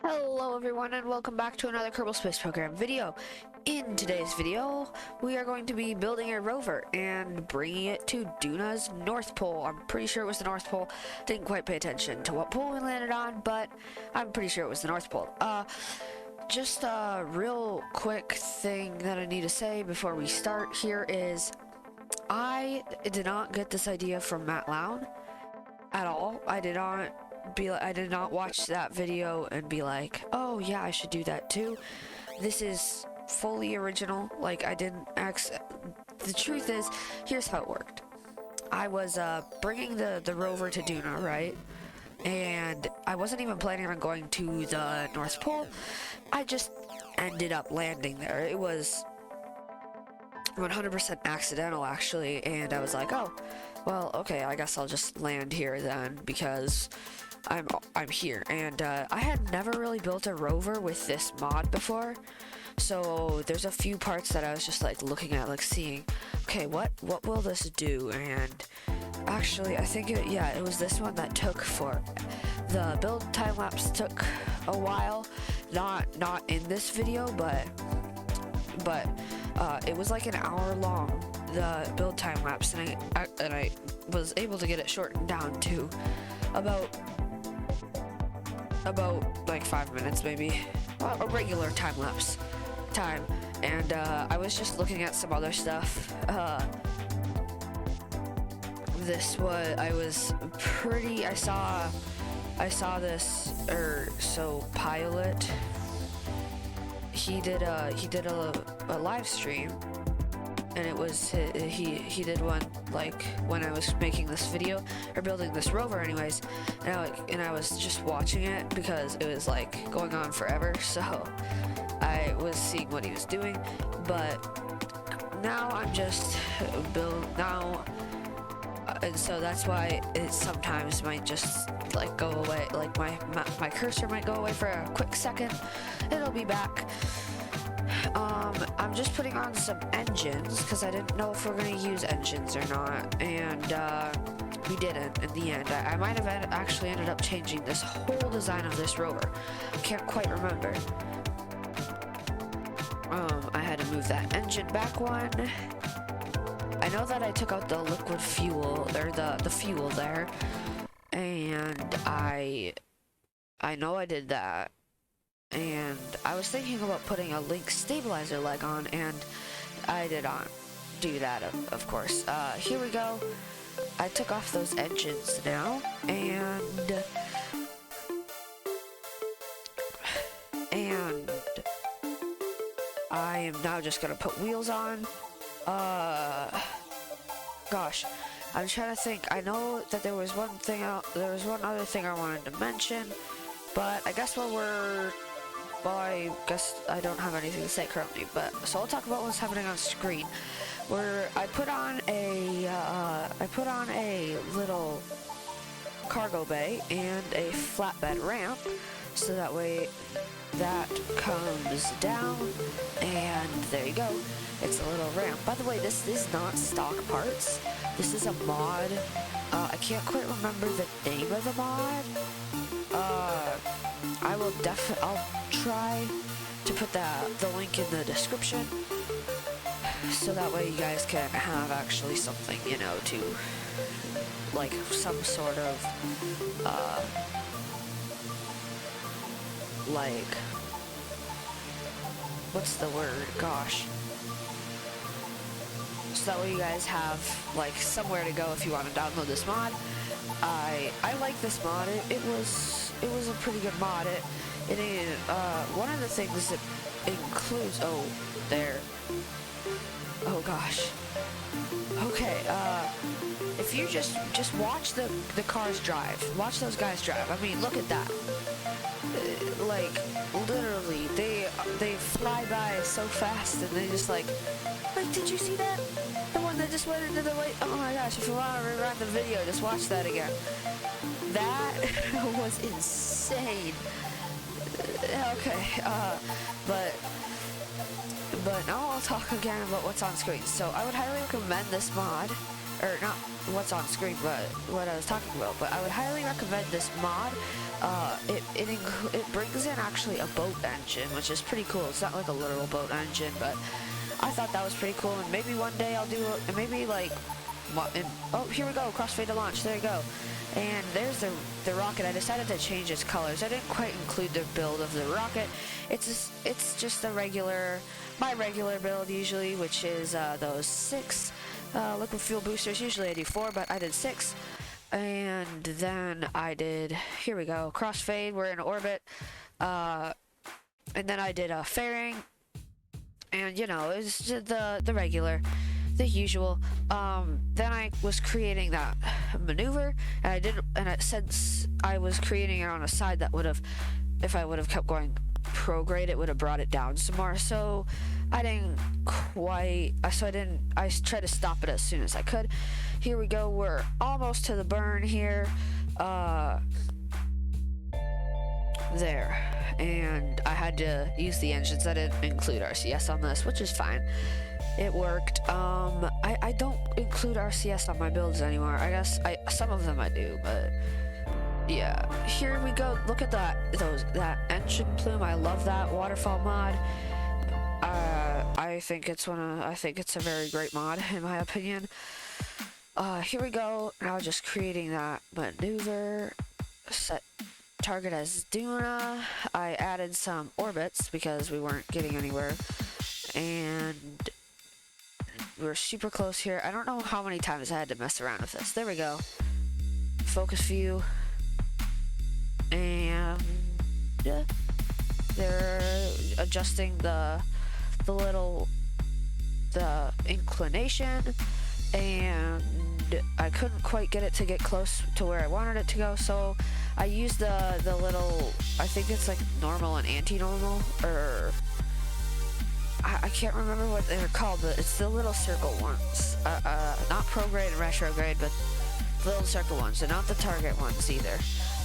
Hello everyone and welcome back to another Kerbal Space Program video. In today's video, we are going to be building a rover and bringing it to Duna's North Pole. I'm pretty sure it was the North Pole. Didn't quite pay attention to what pole we landed on, but I'm pretty sure it was the North Pole. Just a real quick thing that I need to say before we start here is I did not get this idea from Matt Lown at all. I did not watch that video and be like, oh yeah, I should do that too. This is fully original. Like, I didn't the truth is, here's how it worked. I was bringing the rover to Duna, right? And I wasn't even planning on going to the North Pole. I just ended up landing there. It was 100% accidental, actually, and I was like, oh, well, okay, I guess I'll just land here then, because I'm here. And I had never really built a rover with this mod before, so there's a few parts that I was just like looking at, like seeing, okay, what will this do? And actually, I think it was this one that took for the build time lapse took a while, not in this video, but it was like an hour long, the build time lapse, and I was able to get it shortened down to about like 5 minutes, maybe, a regular time lapse time. And I was just looking at some other stuff. I saw this, Pilot, he did a live stream, and it was he did one like when I was making this video, or building this rover anyways, and I was just watching it because it was like going on forever, so I was seeing what he was doing. But now I'm just and so that's why it sometimes might just like go away, like my cursor might go away for a quick second. It'll be back. I'm just putting on some engines because I didn't know if we're going to use engines or not, and we didn't in the end. I might have actually ended up changing this whole design of this rover. I can't quite remember. I had to move that engine back one. I know that I took out the liquid fuel, or the fuel there, and I know I did that. And I was thinking about putting a link stabilizer leg on, and I did not do that, of course. Here we go. I took off those engines now, and I am now just gonna put wheels on. Gosh, I'm trying to think. I know that there was one other thing I wanted to mention, but I guess I guess I don't have anything to say currently, so I'll talk about what's happening on screen. Where I put on a little cargo bay and a flatbed ramp, so that way that comes down, and there you go. It's a little ramp. By the way, this is not stock parts. This is a mod. I can't quite remember the name of the mod. I'll try to put the link in the description, so that way you guys can have actually something, to, like, some sort of, like, what's the word? Gosh. So that way you guys have, like, somewhere to go if you want to download this mod. I like this mod. It was a pretty good mod. One of the things it includes, oh gosh. Okay, if you just watch the cars drive, watch those guys drive. I mean, look at that. Like, literally, they fly by so fast, and they just like, did you see that? The one that just went into the light? Oh my gosh, if you want to rerun the video, just watch that again. That was insane. Okay, but now I'll talk again about what's on screen. So I would highly recommend this mod, or not what's on screen, but what I was talking about. But I would highly recommend this mod. It brings in actually a boat engine, which is pretty cool. It's not like a literal boat engine, but I thought that was pretty cool. And maybe one day I'll do it. Maybe like, oh, here we go, crossfade to launch. There you go. And there's the rocket. I decided to change its colors. I didn't quite include the build of the rocket. It's just the my regular build usually, which is those 6 liquid fuel boosters. Usually I do 4, but I did 6. And then I did, here we go, crossfade. We're in orbit. And then I did a fairing. And you know, it's just the regular, the usual. Then I was creating that maneuver, and since I was creating it on a side that would have, if I would have kept going prograde, it would have brought it down some more. So I tried to stop it as soon as I could. Here we go. We're almost to the burn here. There. And I had to use the engines. I didn't include RCS on this, which is fine. It worked. I don't include RCS on my builds anymore. I guess some of them I do, but yeah. Here we go. Look at that engine plume. I love that waterfall mod. I think it's a very great mod in my opinion. Here we go. Now just creating that maneuver. Set target as Duna. I added some orbits because we weren't getting anywhere, and we're super close here. I don't know how many times I had to mess around with this. There we go. Focus view. And yeah, they're adjusting the inclination, and I couldn't quite get it to get close to where I wanted it to go, so I used the little, I think it's like normal and anti-normal, or I can't remember what they're called, but it's the little circle ones. Not prograde and retrograde, but the little circle ones, and not the target ones either.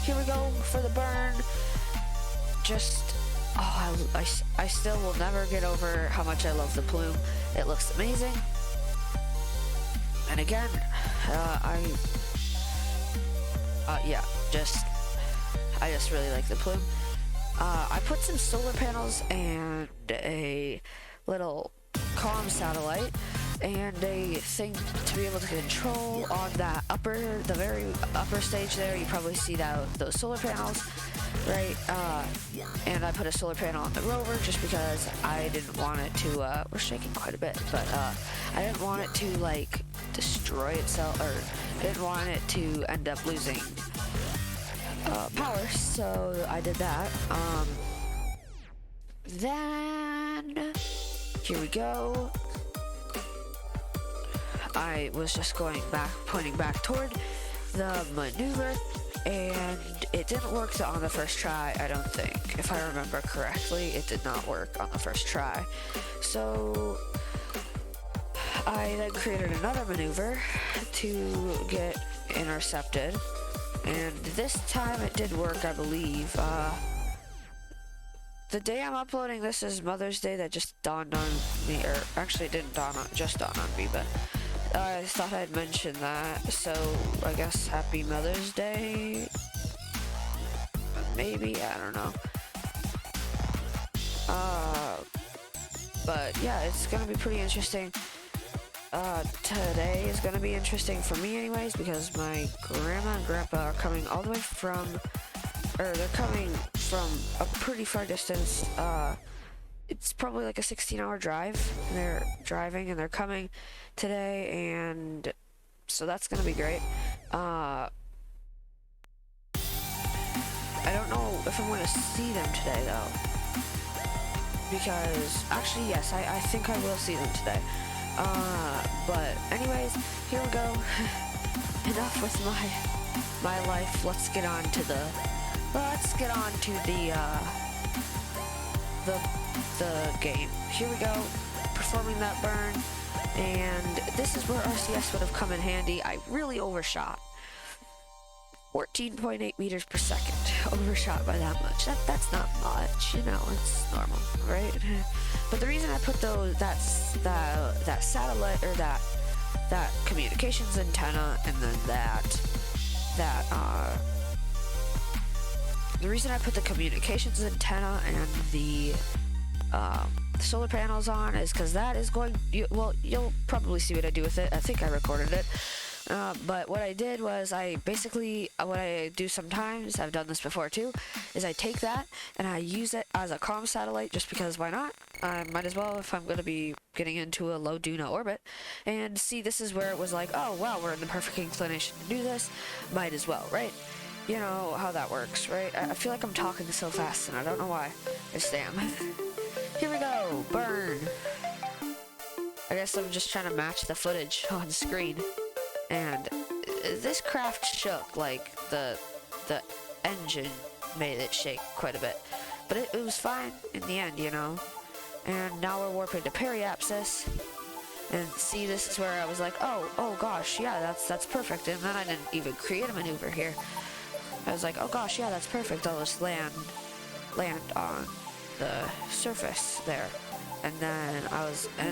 Here we go for the burn. Just, I still will never get over how much I love the plume. It looks amazing. And again, I just really like the plume. I put some solar panels and a little comm satellite and a thing to be able to control on that the very upper stage there. You probably see those solar panels, right? And I put a solar panel on the rover just because I didn't want it to, we're shaking quite a bit, but I didn't want it to like destroy itself, or didn't want it to end up losing power, so I did that. Then here we go. I was just pointing back toward the maneuver, and it didn't work on the first try, I don't think. If I remember correctly, it did not work on the first try. So I then created another maneuver to get intercepted, and this time it did work, I believe. The day I'm uploading this is Mother's Day. That just dawned on me, or actually it didn't just dawn on me, but I thought I'd mention that, so I guess Happy Mother's Day? Maybe? I don't know. But yeah, it's gonna be pretty interesting. Today is gonna be interesting for me anyways, because my grandma and grandpa are coming all the way from, or they're coming from a pretty far distance. It's probably like a 16-hour drive. They're driving and they're coming today, and so that's gonna be great. I don't know if I'm gonna see them today though, because actually yes, I think I will see them today. But anyways, here we go. Enough with my life. Let's get on to the game. Here we go, performing that burn, and this is where RCS would have come in handy. I really overshot. 14.8 meters per second. Overshot by that much. That's not much, you know, it's normal, right? But the reason I put that satellite, or that that communications antenna, and then the reason I put the communications antenna and the solar panels on is because that is going, you'll probably see what I do with it. I think I recorded it. But what I did was what I do sometimes, I've done this before too, is I take that and I use it as a comm satellite just because why not? I might as well if I'm going to be getting into a low Duna orbit. And see, this is where it was like, oh wow, we're in the perfect inclination to do this. Might as well, right? You know how that works, right? I feel like I'm talking so fast and I don't know why. I just am. Here we go, burn. I guess I'm just trying to match the footage on screen. And this craft shook, like the engine made it shake quite a bit. But it was fine in the end, you know. And now we're warping to periapsis. And see, this is where I was like, oh gosh, yeah, that's perfect. And then I didn't even create a maneuver here. I was like, oh gosh, yeah, that's perfect. I'll just land on the surface there. And then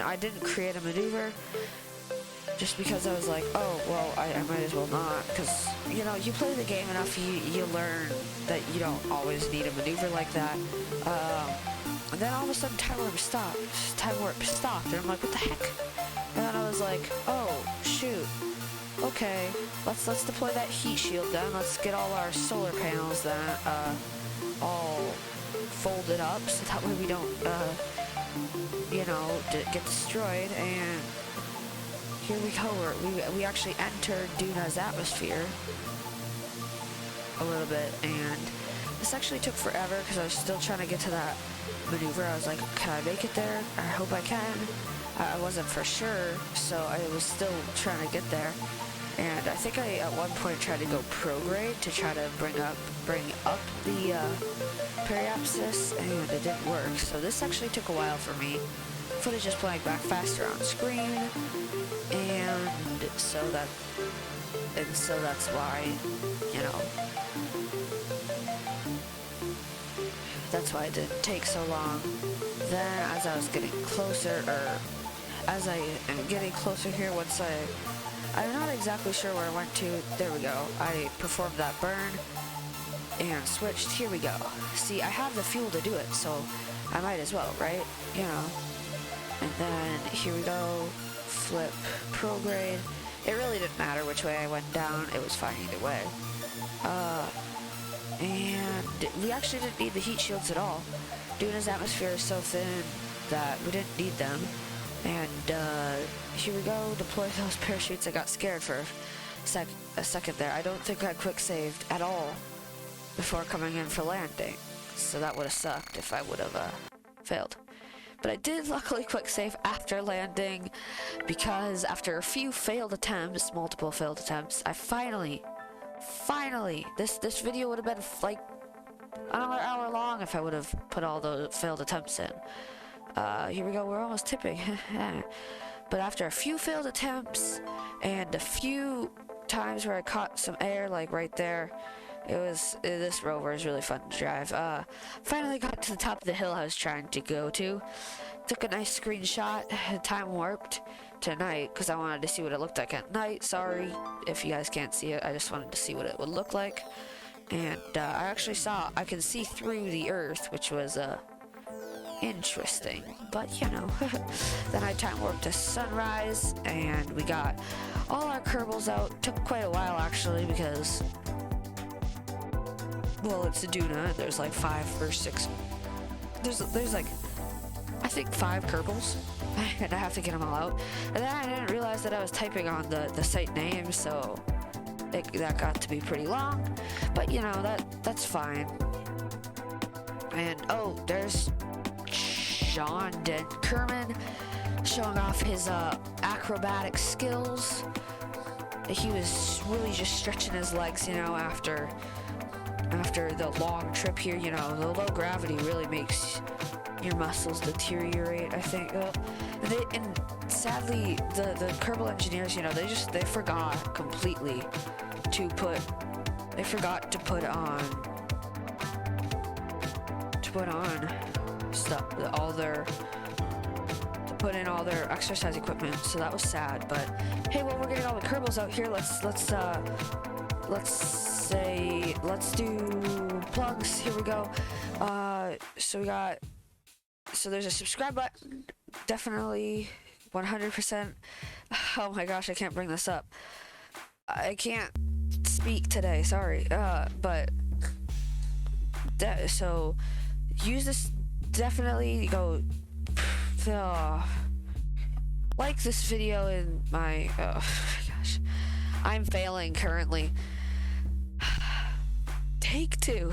I didn't create a maneuver just because I was like, oh, well, I might as well not, because, you know, you play the game enough, you learn that you don't always need a maneuver like that. And then all of a sudden time warp stopped, and I'm like, what the heck? And then I was like, oh, shoot. Okay, let's deploy that heat shield then. Let's get all our solar panels then all folded up so that way we don't, you know, get destroyed. And here we go. We actually entered Duna's atmosphere a little bit, and this actually took forever because I was still trying to get to that maneuver. I was like, can I make it there? I hope I can. I wasn't for sure, so I was still trying to get there. And I think I, at one point, tried to go prograde to try to bring up the periapsis, and it didn't work. So this actually took a while for me. Footage is playing back faster on screen, and so that's why, you know, that's why it didn't take so long. Then, as I was getting closer, as I am getting closer here, I'm not exactly sure where I went to. There we go. I performed that burn and switched. Here we go. See, I have the fuel to do it, so I might as well, right? You know. And then here we go. Flip prograde. It really didn't matter which way I went down. It was fine either way. And we actually didn't need the heat shields at all. Duna's atmosphere is so thin that we didn't need them. And here we go, deploy those parachutes. I got scared for a second there. I don't think I quick saved at all before coming in for landing. So that would have sucked if I would have failed. But I did luckily quick save after landing, because after a few failed attempts, multiple failed attempts, I finally, this video would have been like another hour long if I would have put all the failed attempts in. Here we go, we're almost tipping. But after a few failed attempts and a few times where I caught some air, like right there, this rover is really fun to drive. Finally got to the top of the hill I was trying to go to. Took a nice screenshot, time warped to night because I wanted to see what it looked like at night. Sorry if you guys can't see it, I just wanted to see what it would look like. And I actually I can see through the earth, which was interesting, but you know. Then I time warped to sunrise, and we got all our Kerbals out. Took quite a while actually, because, well, it's a Duna, and there's like 5 or 6. There's like, I think 5 Kerbals, and I have to get them all out. And then I didn't realize that I was typing on the site name, so that got to be pretty long. But you know, that's fine. And oh, there's John Den Kerman showing off his acrobatic skills. He was really just stretching his legs, you know, after the long trip here. You know, the low gravity really makes your muscles deteriorate, I think. And sadly, the Kerbal engineers, you know, they forgot completely to put on stuff, all their put in all their exercise equipment, so that was sad. But hey, while we're getting all the Kerbals out here, let's do plugs. Here we go. So there's a subscribe button, definitely 100%. Oh my gosh, I can't bring this up. I can't speak today, sorry. So use this, definitely go like this video in my, oh my gosh, I'm failing currently. Take two.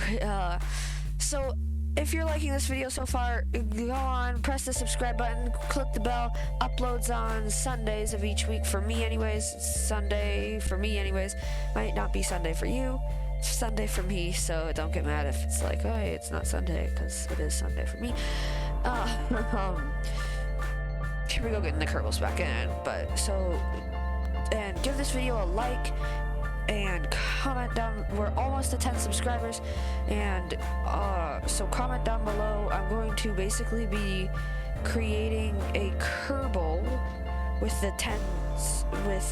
So if you're liking this video so far, go on, press the subscribe button, click the bell. Uploads on Sundays of each week for me anyways. Sunday for me anyways. Might not be Sunday for you. It's Sunday for me, so don't get mad if it's like, oh, hey, it's not Sunday, because it is Sunday for me. Here we go, getting the Kerbals back in. And give this video a like and comment down. We're almost to 10 subscribers, and so comment down below. I'm going to basically be creating a Kerbal with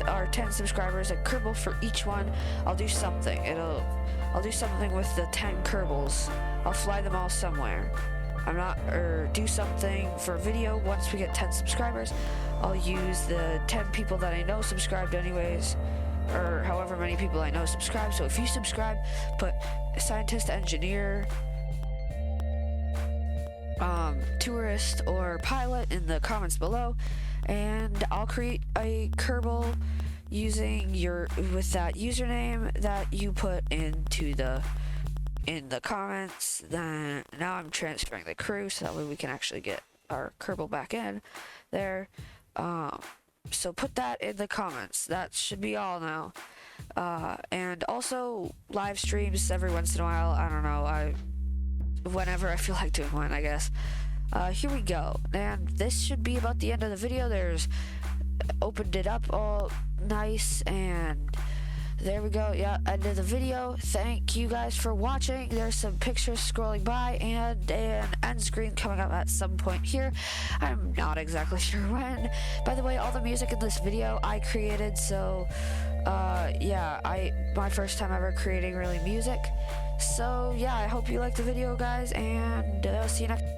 our 10 subscribers, a Kerbal for each one. I'll do something. I'll do something with the 10 Kerbals. I'll fly them all somewhere. Or do something for a video. Once we get 10 subscribers, I'll use the 10 people that I know subscribed anyways, or however many people I know subscribe. So if you subscribe, put scientist, engineer, tourist, or pilot in the comments below, and I'll create a Kerbal with that username that you put in the comments. Then now I'm transferring the crew so that way we can actually get our Kerbal back in there. So put that in the comments. That should be all now. And also live streams every once in a while. I don't know. Whenever I feel like doing one, I guess. Here we go. And this should be about the end of the video. Opened it up all nice, and there we go. Yeah, end of the video. Thank you guys for watching. There's some pictures scrolling by and an end screen coming up at some point here. I'm not exactly sure when. By the way, all the music in this video I created, so yeah, my first time ever creating really music. So yeah, I hope you liked the video, guys, and see you next